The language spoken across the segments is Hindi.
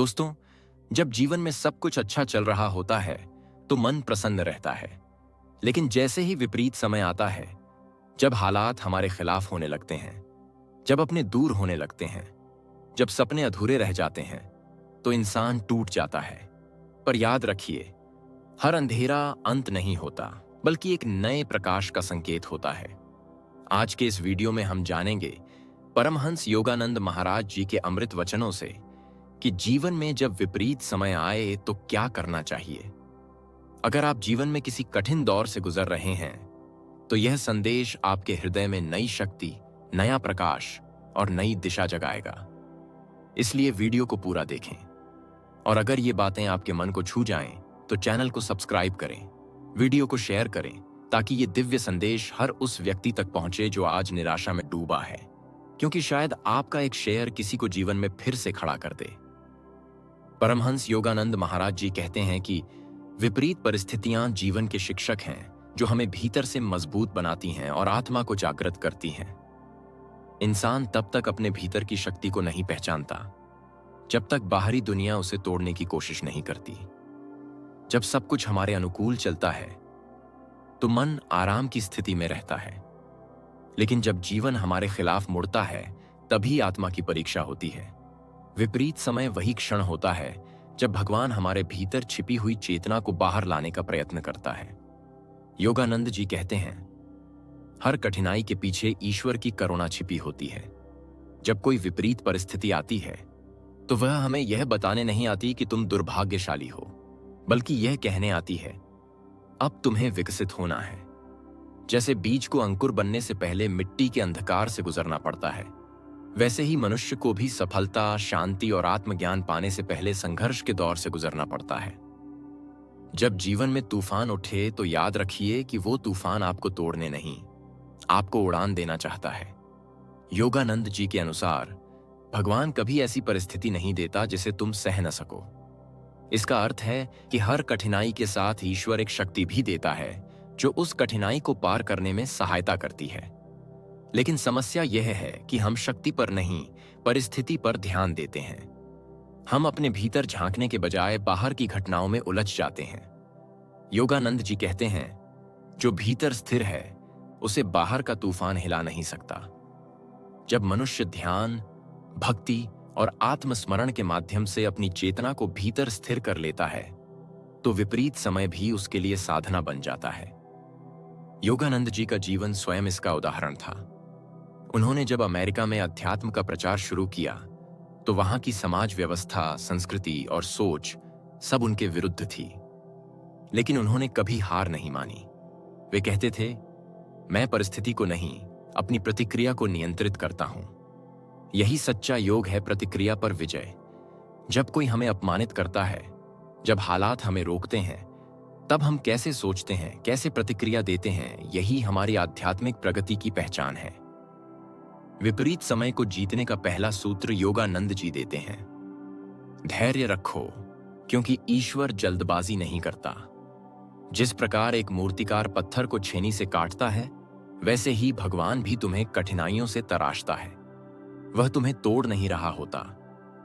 दोस्तों, जब जीवन में सब कुछ अच्छा चल रहा होता है तो मन प्रसन्न रहता है। लेकिन जैसे ही विपरीत समय आता है, जब हालात हमारे खिलाफ होने लगते हैं, जब अपने दूर होने लगते हैं, जब सपने अधूरे रह जाते हैं, तो इंसान टूट जाता है। पर याद रखिए, हर अंधेरा अंत नहीं होता, बल्कि एक नए प्रकाश का संकेत होता है। आज के इस वीडियो में हम जानेंगे परमहंस योगानंद महाराज जी के अमृत वचनों से कि जीवन में जब विपरीत समय आए तो क्या करना चाहिए। अगर आप जीवन में किसी कठिन दौर से गुजर रहे हैं, तो यह संदेश आपके हृदय में नई शक्ति, नया प्रकाश और नई दिशा जगाएगा। इसलिए वीडियो को पूरा देखें, और अगर ये बातें आपके मन को छू जाएं, तो चैनल को सब्सक्राइब करें, वीडियो को शेयर करें, ताकि ये दिव्य संदेश हर उस व्यक्ति तक पहुंचे जो आज निराशा में डूबा है, क्योंकि शायद आपका एक शेयर किसी को जीवन में फिर से खड़ा कर दे। परमहंस योगानंद महाराज जी कहते हैं कि विपरीत परिस्थितियां जीवन के शिक्षक हैं, जो हमें भीतर से मजबूत बनाती हैं और आत्मा को जागृत करती हैं। इंसान तब तक अपने भीतर की शक्ति को नहीं पहचानता, जब तक बाहरी दुनिया उसे तोड़ने की कोशिश नहीं करती। जब सब कुछ हमारे अनुकूल चलता है, तो मन आराम की स्थिति में रहता है। लेकिन जब जीवन हमारे खिलाफ मुड़ता है, तभी आत्मा की परीक्षा होती है। विपरीत समय वही क्षण होता है जब भगवान हमारे भीतर छिपी हुई चेतना को बाहर लाने का प्रयत्न करता है। योगानंद जी कहते हैं, हर कठिनाई के पीछे ईश्वर की करुणा छिपी होती है। जब कोई विपरीत परिस्थिति आती है, तो वह हमें यह बताने नहीं आती कि तुम दुर्भाग्यशाली हो, बल्कि यह कहने आती है, अब तुम्हें विकसित होना है। जैसे बीज को अंकुर बनने से पहले मिट्टी के अंधकार से गुजरना पड़ता है, वैसे ही मनुष्य को भी सफलता, शांति और आत्मज्ञान पाने से पहले संघर्ष के दौर से गुजरना पड़ता है। जब जीवन में तूफान उठे, तो याद रखिए कि वो तूफान आपको तोड़ने नहीं, आपको उड़ान देना चाहता है। योगानंद जी के अनुसार भगवान कभी ऐसी परिस्थिति नहीं देता जिसे तुम सह न सको। इसका अर्थ है कि हर कठिनाई के साथ ईश्वर एक शक्ति भी देता है, जो उस कठिनाई को पार करने में सहायता करती है। लेकिन समस्या यह है कि हम शक्ति पर नहीं, परिस्थिति पर ध्यान देते हैं। हम अपने भीतर झांकने के बजाय बाहर की घटनाओं में उलझ जाते हैं। योगानंद जी कहते हैं, जो भीतर स्थिर है, उसे बाहर का तूफान हिला नहीं सकता। जब मनुष्य ध्यान, भक्ति और आत्मस्मरण के माध्यम से अपनी चेतना को भीतर स्थिर कर लेता है, तो विपरीत समय भी उसके लिए साधना बन जाता है। योगानंद जी का जीवन स्वयं इसका उदाहरण था। उन्होंने जब अमेरिका में अध्यात्म का प्रचार शुरू किया, तो वहां की समाज व्यवस्था, संस्कृति और सोच सब उनके विरुद्ध थी। लेकिन उन्होंने कभी हार नहीं मानी। वे कहते थे, मैं परिस्थिति को नहीं, अपनी प्रतिक्रिया को नियंत्रित करता हूं। यही सच्चा योग है, प्रतिक्रिया पर विजय। जब कोई हमें अपमानित करता है, जब हालात हमें रोकते हैं, तब हम कैसे सोचते हैं, कैसे प्रतिक्रिया देते हैं, यही हमारी आध्यात्मिक प्रगति की पहचान है। विपरीत समय को जीतने का पहला सूत्र योगानंद जी देते हैं, धैर्य रखो, क्योंकि ईश्वर जल्दबाजी नहीं करता। जिस प्रकार एक मूर्तिकार पत्थर को छेनी से काटता है, वैसे ही भगवान भी तुम्हें कठिनाइयों से तराशता है। वह तुम्हें तोड़ नहीं रहा होता,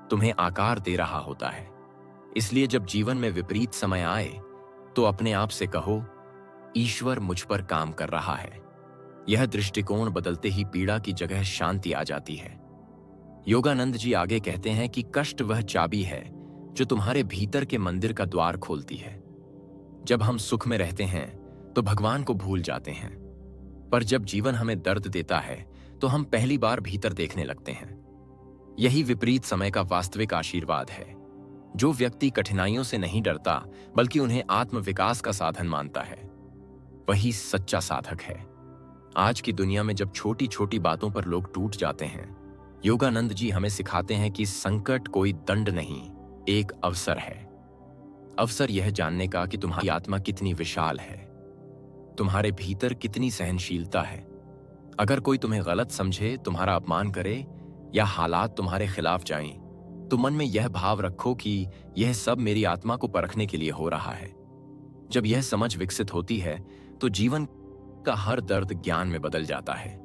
तुम्हें आकार दे रहा होता है। इसलिए जब जीवन में विपरीत समय आए, तो अपने आप से कहो, ईश्वर मुझ पर काम कर रहा है। यह दृष्टिकोण बदलते ही पीड़ा की जगह शांति आ जाती है। योगानंद जी आगे कहते हैं कि कष्ट वह चाबी है जो तुम्हारे भीतर के मंदिर का द्वार खोलती है। जब हम सुख में रहते हैं, तो भगवान को भूल जाते हैं। पर जब जीवन हमें दर्द देता है, तो हम पहली बार भीतर देखने लगते हैं। यही विपरीत समय का वास्तविक आशीर्वाद है। जो व्यक्ति कठिनाइयों से नहीं डरता, बल्कि उन्हें आत्मविकास का साधन मानता है, वही सच्चा साधक है। आज की दुनिया में जब छोटी छोटी बातों पर लोग टूट जाते हैं, योगानंद जी हमें सिखाते हैं कि संकट कोई दंड नहीं, एक अवसर है। अवसर यह जानने का कि तुम्हारी आत्मा कितनी विशाल है, तुम्हारे भीतर कितनी सहनशीलता है। अगर कोई तुम्हें गलत समझे, तुम्हारा अपमान करे या हालात तुम्हारे खिलाफ जाएं, तो मन में यह भाव रखो कि यह सब मेरी आत्मा को परखने के लिए हो रहा है। जब यह समझ विकसित होती है, तो जीवन का हर दर्द ज्ञान में बदल जाता है।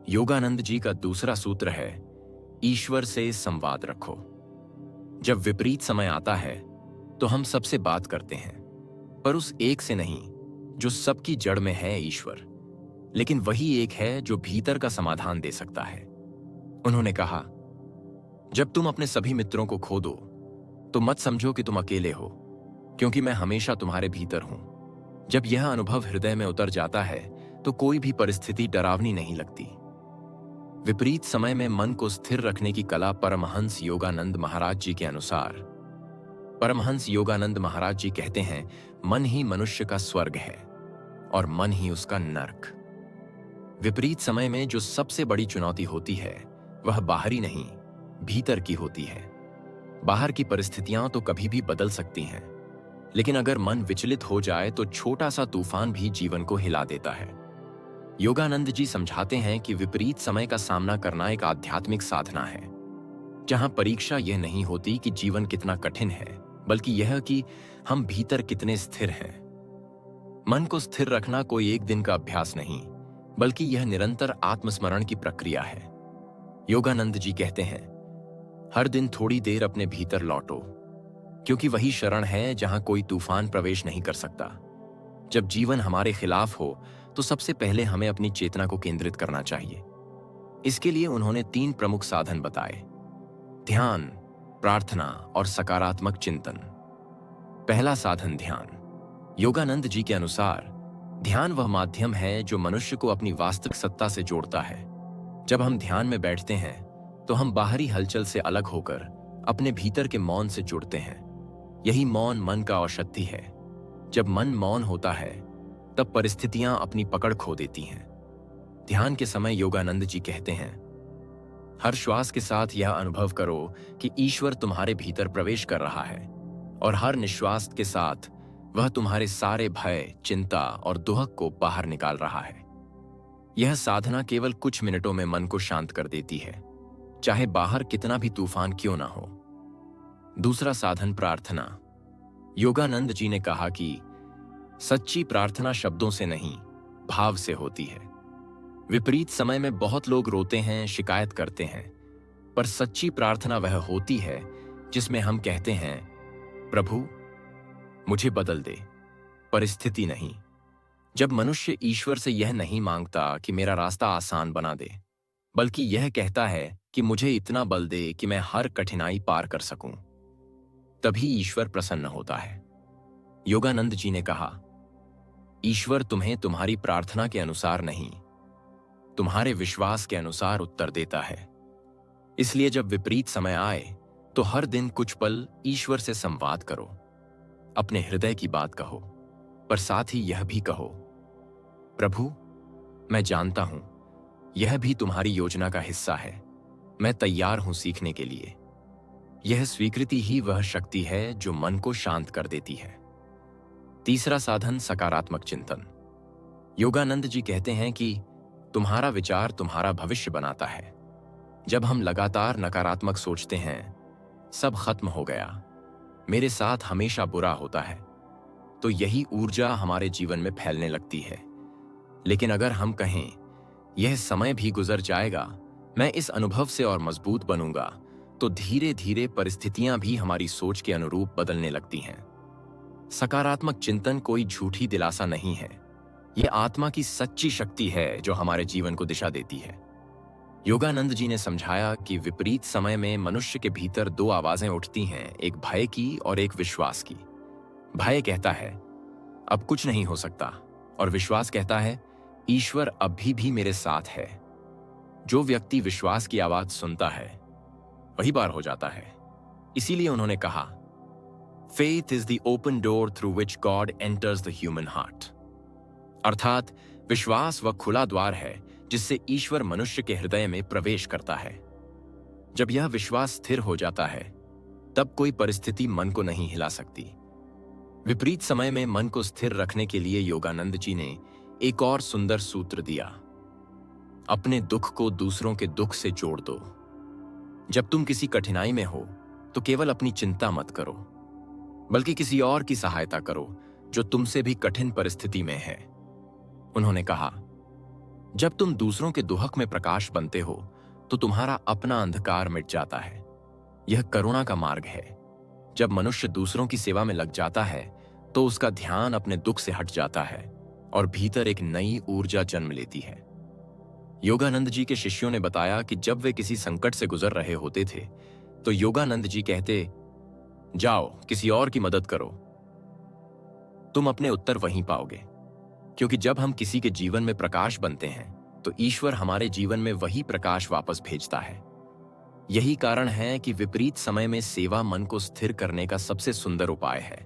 योगानंद जी का दूसरा सूत्र है, ईश्वर से संवाद रखो। जब विपरीत समय आता है तो हम सबसे बात करते हैं, पर उस एक से नहीं जो सबकी जड़ में है, ईश्वर। लेकिन वही एक है जो भीतर का समाधान दे सकता है। उन्होंने कहा, जब तुम अपने सभी मित्रों को खो दो तो मत समझो कि तुम अकेले हो, क्योंकि मैं हमेशा तुम्हारे भीतर हूं। जब यह अनुभव हृदय में उतर जाता है तो कोई भी परिस्थिति डरावनी नहीं लगती। विपरीत समय में मन को स्थिर रखने की कला परमहंस योगानंद महाराज जी के अनुसार, परमहंस योगानंद महाराज जी कहते हैं, मन ही मनुष्य का स्वर्ग है और मन ही उसका नरक। विपरीत समय में जो सबसे बड़ी चुनौती होती है वह बाहरी नहीं, भीतर की होती है। बाहर की परिस्थितियां तो कभी भी बदल सकती हैं, लेकिन अगर मन विचलित हो जाए तो छोटा सा तूफान भी जीवन को हिला देता है। योगानंद जी समझाते हैं कि विपरीत समय का सामना करना एक आध्यात्मिक साधना है, जहां परीक्षा यह नहीं होती कि जीवन कितना कठिन है, बल्कि यह कि हम भीतर कितने स्थिर हैं। मन को स्थिर रखना कोई एक दिन का अभ्यास नहीं, बल्कि यह निरंतर आत्मस्मरण की प्रक्रिया है। योगानंद जी कहते हैं, हर दिन थोड़ी देर अपने भीतर लौटो, क्योंकि वही शरण है जहां कोई तूफान प्रवेश नहीं कर सकता। जब जीवन हमारे खिलाफ हो तो सबसे पहले हमें अपनी चेतना को केंद्रित करना चाहिए। इसके लिए उन्होंने 3 प्रमुख साधन बताए: ध्यान, प्रार्थना और सकारात्मक चिंतन। पहला साधन ध्यान। योगानंद जी के अनुसार ध्यान वह माध्यम है जो मनुष्य को अपनी वास्तविक सत्ता से जोड़ता है। जब हम ध्यान में बैठते हैं तो हम बाहरी हलचल से अलग होकर अपने भीतर के मौन से जुड़ते हैं। यही मौन मन का औषधि है। जब मन मौन होता है तब परिस्थितियां अपनी पकड़ खो देती हैं। ध्यान के समय योगानंद जी कहते हैं, हर श्वास के साथ यह अनुभव करो कि ईश्वर तुम्हारे भीतर प्रवेश कर रहा है, और हर निश्वास के साथ वह तुम्हारे सारे भय, चिंता और दुहक को बाहर निकाल रहा है। यह साधना केवल कुछ मिनटों में मन को शांत कर देती है, चाहे बाहर कितना भी तूफान क्यों ना हो। दूसरा साधन प्रार्थना। योगानंद जी ने कहा कि सच्ची प्रार्थना शब्दों से नहीं, भाव से होती है। विपरीत समय में बहुत लोग रोते हैं, शिकायत करते हैं, पर सच्ची प्रार्थना वह होती है जिसमें हम कहते हैं, प्रभु मुझे बदल दे, परिस्थिति नहीं। जब मनुष्य ईश्वर से यह नहीं मांगता कि मेरा रास्ता आसान बना दे, बल्कि यह कहता है कि मुझे इतना बल दे कि मैं हर कठिनाई पार कर सकूं, तभी ईश्वर प्रसन्न होता है। योगानंद जी ने कहा, ईश्वर तुम्हें तुम्हारी प्रार्थना के अनुसार नहीं, तुम्हारे विश्वास के अनुसार उत्तर देता है। इसलिए जब विपरीत समय आए तो हर दिन कुछ पल ईश्वर से संवाद करो, अपने हृदय की बात कहो, पर साथ ही यह भी कहो, प्रभु मैं जानता हूं यह भी तुम्हारी योजना का हिस्सा है, मैं तैयार हूं सीखने के लिए। यह स्वीकृति ही वह शक्ति है जो मन को शांत कर देती है। तीसरा साधन सकारात्मक चिंतन। योगानंद जी कहते हैं कि तुम्हारा विचार तुम्हारा भविष्य बनाता है। जब हम लगातार नकारात्मक सोचते हैं, सब खत्म हो गया, मेरे साथ हमेशा बुरा होता है, तो यही ऊर्जा हमारे जीवन में फैलने लगती है। लेकिन अगर हम कहें, यह समय भी गुजर जाएगा, मैं इस अनुभव से और मजबूत बनूंगा, तो धीरे धीरे परिस्थितियां भी हमारी सोच के अनुरूप बदलने लगती हैं। सकारात्मक चिंतन कोई झूठी दिलासा नहीं है, यह आत्मा की सच्ची शक्ति है जो हमारे जीवन को दिशा देती है। योगानंद जी ने समझाया कि विपरीत समय में मनुष्य के भीतर 2 आवाजें उठती हैं, एक भय की और एक विश्वास की। भय कहता है अब कुछ नहीं हो सकता, और विश्वास कहता है ईश्वर अभी भी मेरे साथ है। जो व्यक्ति विश्वास की आवाज सुनता है वही पार हो जाता है। इसीलिए उन्होंने कहा, faith is the open door through which God enters the human heart. अर्थात विश्वास वह खुला द्वार है जिससे ईश्वर मनुष्य के हृदय में प्रवेश करता है। जब यह विश्वास स्थिर हो जाता है तब कोई परिस्थिति मन को नहीं हिला सकती। विपरीत समय में मन को स्थिर रखने के लिए योगानंद जी ने एक और सुंदर सूत्र दिया, अपने दुख को दूसरों के दुख से जोड़ दो। जब तुम किसी कठिनाई में हो तो केवल अपनी चिंता मत करो, बल्कि किसी और की सहायता करो जो तुमसे भी कठिन परिस्थिति में है। उन्होंने कहा, जब तुम दूसरों के दुहक में प्रकाश बनते हो तो तुम्हारा अपना अंधकार मिट जाता है। यह करुणा का मार्ग है। जब मनुष्य दूसरों की सेवा में लग जाता है तो उसका ध्यान अपने दुख से हट जाता है और भीतर एक नई ऊर्जा जन्म लेती है। योगानंद जी के शिष्यों ने बताया कि जब वे किसी संकट से गुजर रहे होते थे तो योगानंद जी कहते, जाओ किसी और की मदद करो, तुम अपने उत्तर वहीं पाओगे। क्योंकि जब हम किसी के जीवन में प्रकाश बनते हैं तो ईश्वर हमारे जीवन में वही प्रकाश वापस भेजता है। यही कारण है कि विपरीत समय में सेवा मन को स्थिर करने का सबसे सुंदर उपाय है।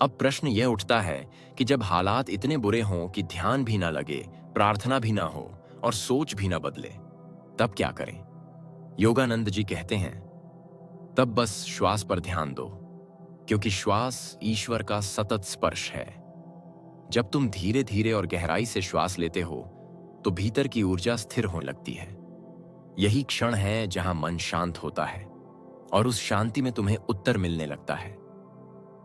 अब प्रश्न यह उठता है कि जब हालात इतने बुरे हों कि ध्यान भी ना लगे, प्रार्थना भी ना हो और सोच भी ना बदले, तब क्या करें? योगानंद जी कहते हैं, तब बस श्वास पर ध्यान दो, क्योंकि श्वास ईश्वर का सतत स्पर्श है। जब तुम धीरे धीरे और गहराई से श्वास लेते हो तो भीतर की ऊर्जा स्थिर होने लगती है। यही क्षण है जहां मन शांत होता है और उस शांति में तुम्हें उत्तर मिलने लगता है।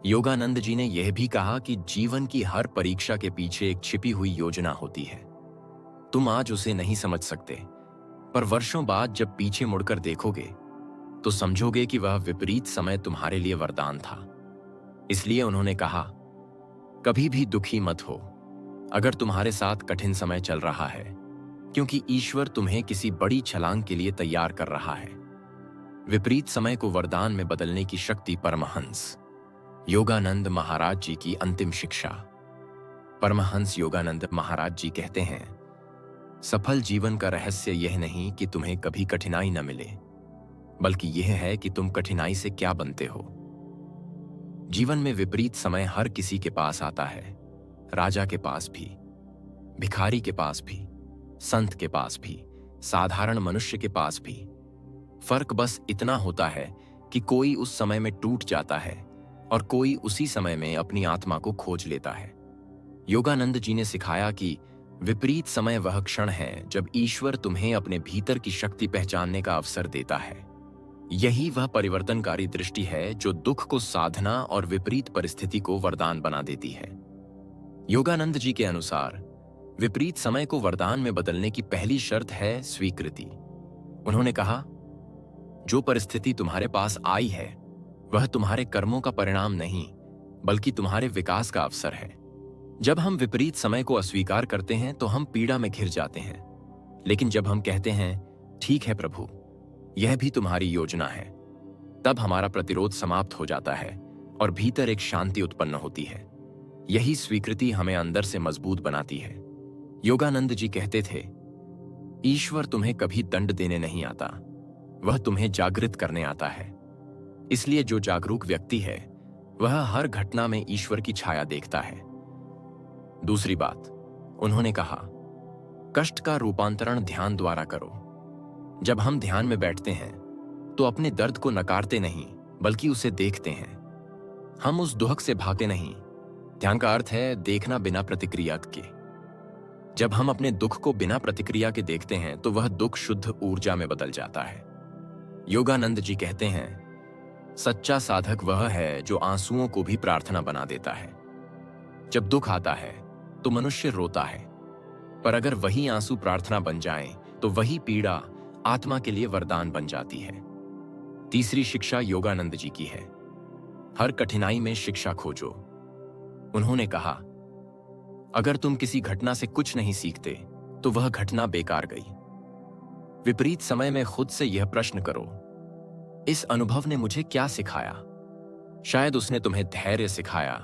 योगानंद जी ने यह भी कहा कि जीवन की हर परीक्षा के पीछे एक छिपी हुई योजना होती है। तुम आज उसे नहीं समझ सकते, पर वर्षों बाद जब पीछे मुड़कर देखोगे तो समझोगे कि वह विपरीत समय तुम्हारे लिए वरदान था। इसलिए उन्होंने कहा, कभी भी दुखी मत हो अगर तुम्हारे साथ कठिन समय चल रहा है, क्योंकि ईश्वर तुम्हें किसी बड़ी छलांग के लिए तैयार कर रहा है। विपरीत समय को वरदान में बदलने की शक्ति परमहंस योगानंद महाराज जी की अंतिम शिक्षा। परमहंस योगानंद महाराज जी कहते हैं, सफल जीवन का रहस्य यह नहीं कि तुम्हें कभी कठिनाई न मिले, बल्कि यह है कि तुम कठिनाई से क्या बनते हो। जीवन में विपरीत समय हर किसी के पास आता है, राजा के पास भी, भिखारी के पास भी, संत के पास भी, साधारण मनुष्य के पास भी। फर्क बस इतना होता है कि कोई उस समय में टूट जाता है और कोई उसी समय में अपनी आत्मा को खोज लेता है। योगानंद जी ने सिखाया कि विपरीत समय वह क्षण है जब ईश्वर तुम्हें अपने भीतर की शक्ति पहचानने का अवसर देता है। यही वह परिवर्तनकारी दृष्टि है जो दुख को साधना और विपरीत परिस्थिति को वरदान बना देती है। योगानंद जी के अनुसार विपरीत समय को वरदान में बदलने की पहली शर्त है स्वीकृति। उन्होंने कहा, जो परिस्थिति तुम्हारे पास आई है वह तुम्हारे कर्मों का परिणाम नहीं, बल्कि तुम्हारे विकास का अवसर है। जब हम विपरीत समय को अस्वीकार करते हैं तो हम पीड़ा में घिर जाते हैं, लेकिन जब हम कहते हैं, ठीक है प्रभु, यह भी तुम्हारी योजना है, तब हमारा प्रतिरोध समाप्त हो जाता है और भीतर एक शांति उत्पन्न होती है। यही स्वीकृति हमें अंदर से मजबूत बनाती है। योगानंद जी कहते थे, ईश्वर तुम्हें कभी दंड देने नहीं आता, वह तुम्हें जागृत करने आता है। इसलिए जो जागरूक व्यक्ति है वह हर घटना में ईश्वर की छाया देखता है। दूसरी बात, उन्होंने कहा, कष्ट का रूपांतरण ध्यान द्वारा करो। जब हम ध्यान में बैठते हैं तो अपने दर्द को नकारते नहीं, बल्कि उसे देखते हैं। हम उस दुख से भागते नहीं। ध्यान का अर्थ है देखना बिना प्रतिक्रिया के। जब हम अपने दुख को बिना प्रतिक्रिया के देखते हैं तो वह दुख शुद्ध ऊर्जा में बदल जाता है। योगानंद जी कहते हैं, सच्चा साधक वह है जो आंसुओं को भी प्रार्थना बना देता है। जब दुख आता है तो मनुष्य रोता है, पर अगर वही आंसू प्रार्थना बन जाएं, तो वही पीड़ा आत्मा के लिए वरदान बन जाती है। तीसरी शिक्षा योगानंद जी की है, हर कठिनाई में शिक्षा खोजो। उन्होंने कहा, अगर तुम किसी घटना से कुछ नहीं सीखते तो वह घटना बेकार गई। विपरीत समय में खुद से यह प्रश्न करो, इस अनुभव ने मुझे क्या सिखाया? शायद उसने तुम्हें धैर्य सिखाया,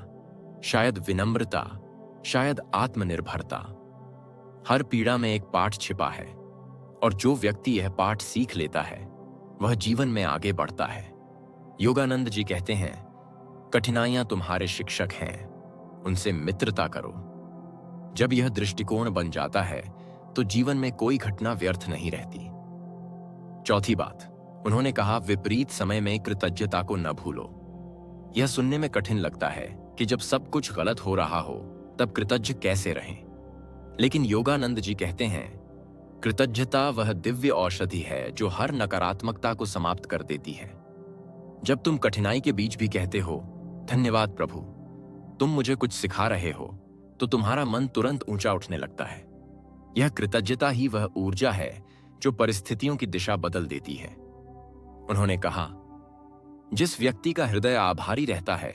शायद विनम्रता, शायद आत्मनिर्भरता। हर पीड़ा में एक पाठ छिपा है, और जो व्यक्ति यह पाठ सीख लेता है वह जीवन में आगे बढ़ता है। योगानंद जी कहते हैं, कठिनाइयां तुम्हारे शिक्षक हैं, उनसे मित्रता करो। जब यह दृष्टिकोण बन जाता है तो जीवन में कोई घटना व्यर्थ नहीं रहती। चौथी बात, उन्होंने कहा, विपरीत समय में कृतज्ञता को न भूलो। यह सुनने में कठिन लगता है कि जब सब कुछ गलत हो रहा हो तब कृतज्ञ कैसे रहें, लेकिन योगानंद जी कहते हैं, कृतज्ञता वह दिव्य औषधि है जो हर नकारात्मकता को समाप्त कर देती है। जब तुम कठिनाई के बीच भी कहते हो, धन्यवाद प्रभु, तुम मुझे कुछ सिखा रहे हो, तो तुम्हारा मन तुरंत ऊंचा उठने लगता है। यह कृतज्ञता ही वह ऊर्जा है जो परिस्थितियों की दिशा बदल देती है। उन्होंने कहा, जिस व्यक्ति का हृदय आभारी रहता है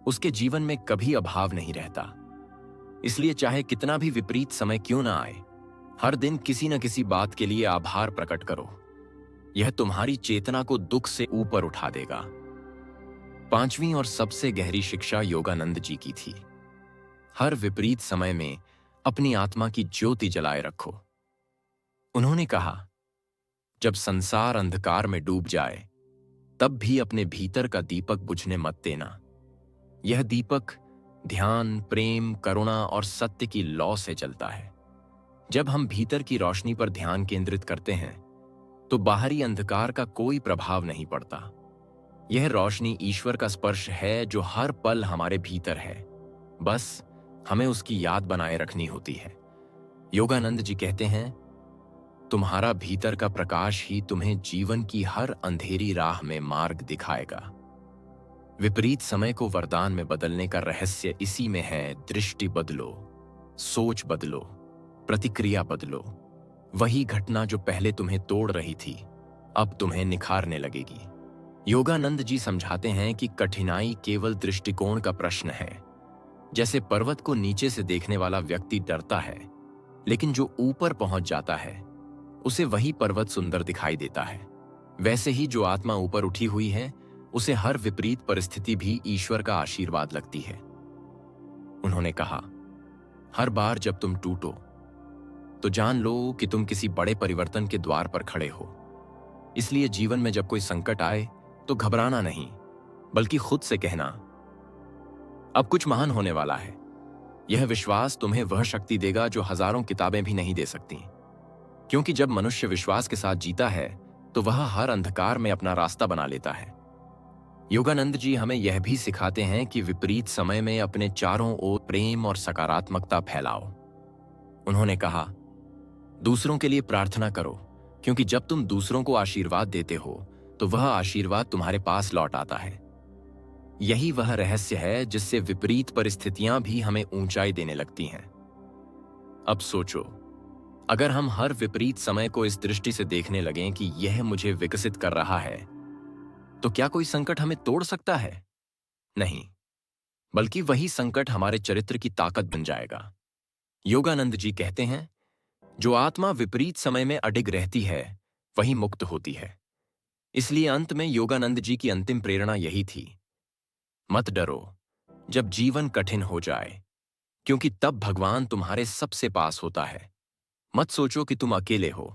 उसके जीवन में कभी अभाव नहीं रहता। इसलिए चाहे कितना भी विपरीत समय क्यों ना आए, हर दिन किसी न किसी बात के लिए आभार प्रकट करो। यह तुम्हारी चेतना को दुख से ऊपर उठा देगा। पांचवी और सबसे गहरी शिक्षा योगानंद जी की थी। हर विपरीत समय में अपनी आत्मा की ज्योति जलाए रखो। उन्होंने कहा, जब संसार अंधकार में डूब जाए तब भी अपने भीतर का दीपक बुझने मत देना। यह दीपक ध्यान, प्रेम, करुणा और सत्य की लौ से जलता है। जब हम भीतर की रोशनी पर ध्यान केंद्रित करते हैं तो बाहरी अंधकार का कोई प्रभाव नहीं पड़ता। यह रोशनी ईश्वर का स्पर्श है जो हर पल हमारे भीतर है। बस हमें उसकी याद बनाए रखनी होती है। योगानंद जी कहते हैं, तुम्हारा भीतर का प्रकाश ही तुम्हें जीवन की हर अंधेरी राह में मार्ग दिखाएगा। विपरीत समय को वरदान में बदलने का रहस्य इसी में है। दृष्टि बदलो, सोच बदलो, प्रतिक्रिया बदलो। वही घटना जो पहले तुम्हें तोड़ रही थी अब तुम्हें निखारने लगेगी। योगानंद जी समझाते हैं कि कठिनाई केवल दृष्टिकोण का प्रश्न है। जैसे पर्वत को नीचे से देखने वाला व्यक्ति डरता है, लेकिन जो ऊपर पहुंच जाता है उसे वही पर्वत सुंदर दिखाई देता है, वैसे ही जो आत्मा ऊपर उठी हुई है उसे हर विपरीत परिस्थिति भी ईश्वर का आशीर्वाद लगती है। उन्होंने कहा, हर बार जब तुम टूटो तो जान लो कि तुम किसी बड़े परिवर्तन के द्वार पर खड़े हो। इसलिए जीवन में जब कोई संकट आए तो घबराना नहीं, बल्कि खुद से कहना, अब कुछ महान होने वाला है। यह विश्वास तुम्हें वह शक्ति देगा जो हजारों किताबें भी नहीं दे सकती। क्योंकि जब मनुष्य विश्वास के साथ जीता है तो वह हर अंधकार में अपना रास्ता बना लेता है। योगानंद जी हमें यह भी सिखाते हैं कि विपरीत समय में अपने चारों ओर प्रेम और सकारात्मकता फैलाओ। उन्होंने कहा, दूसरों के लिए प्रार्थना करो, क्योंकि जब तुम दूसरों को आशीर्वाद देते हो तो वह आशीर्वाद तुम्हारे पास लौट आता है। यही वह रहस्य है जिससे विपरीत परिस्थितियां भी हमें ऊंचाई देने लगती हैं। अब सोचो, अगर हम हर विपरीत समय को इस दृष्टि से देखने लगें कि यह मुझे विकसित कर रहा है, तो क्या कोई संकट हमें तोड़ सकता है? नहीं, बल्कि वही संकट हमारे चरित्र की ताकत बन जाएगा। योगानंद जी कहते हैं, जो आत्मा विपरीत समय में अडिग रहती है वही मुक्त होती है। इसलिए अंत में योगानंद जी की अंतिम प्रेरणा यही थी, मत डरो जब जीवन कठिन हो जाए, क्योंकि तब भगवान तुम्हारे सबसे पास होता है। मत सोचो कि तुम अकेले हो,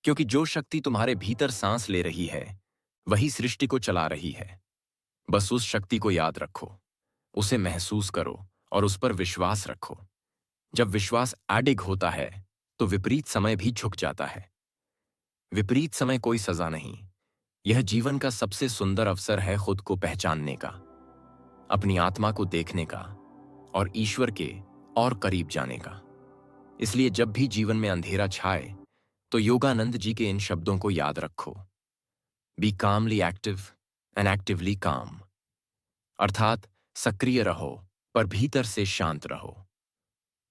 क्योंकि जो शक्ति तुम्हारे भीतर सांस ले रही है वही सृष्टि को चला रही है। बस उस शक्ति को याद रखो, उसे महसूस करो और उस पर विश्वास रखो। जब विश्वास अडिग होता है तो विपरीत समय भी झुक जाता है। विपरीत समय कोई सजा नहीं, यह जीवन का सबसे सुंदर अवसर है खुद को पहचानने का, अपनी आत्मा को देखने का और ईश्वर के और करीब जाने का। इसलिए जब भी जीवन में अंधेरा छाए तो योगानंद जी के इन शब्दों को याद रखो, be calmly active and actively काम। अर्थात सक्रिय रहो पर भीतर से शांत रहो।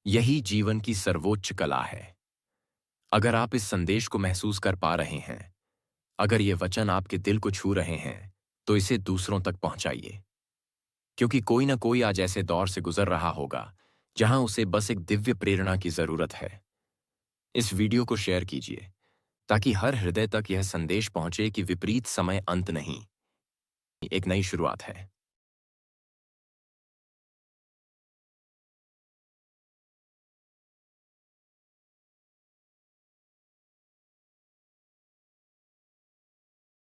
यही जीवन की सर्वोच्च कला है। अगर आप इस संदेश को महसूस कर पा रहे हैं, अगर ये वचन आपके दिल को छू रहे हैं, तो इसे दूसरों तक पहुंचाइए, क्योंकि कोई ना कोई आज ऐसे दौर से गुजर रहा होगा जहां उसे बस एक दिव्य प्रेरणा की जरूरत है। इस वीडियो को शेयर कीजिए ताकि हर हृदय तक यह संदेश पहुंचे कि विपरीत समय अंत नहीं, एक नई शुरुआत है।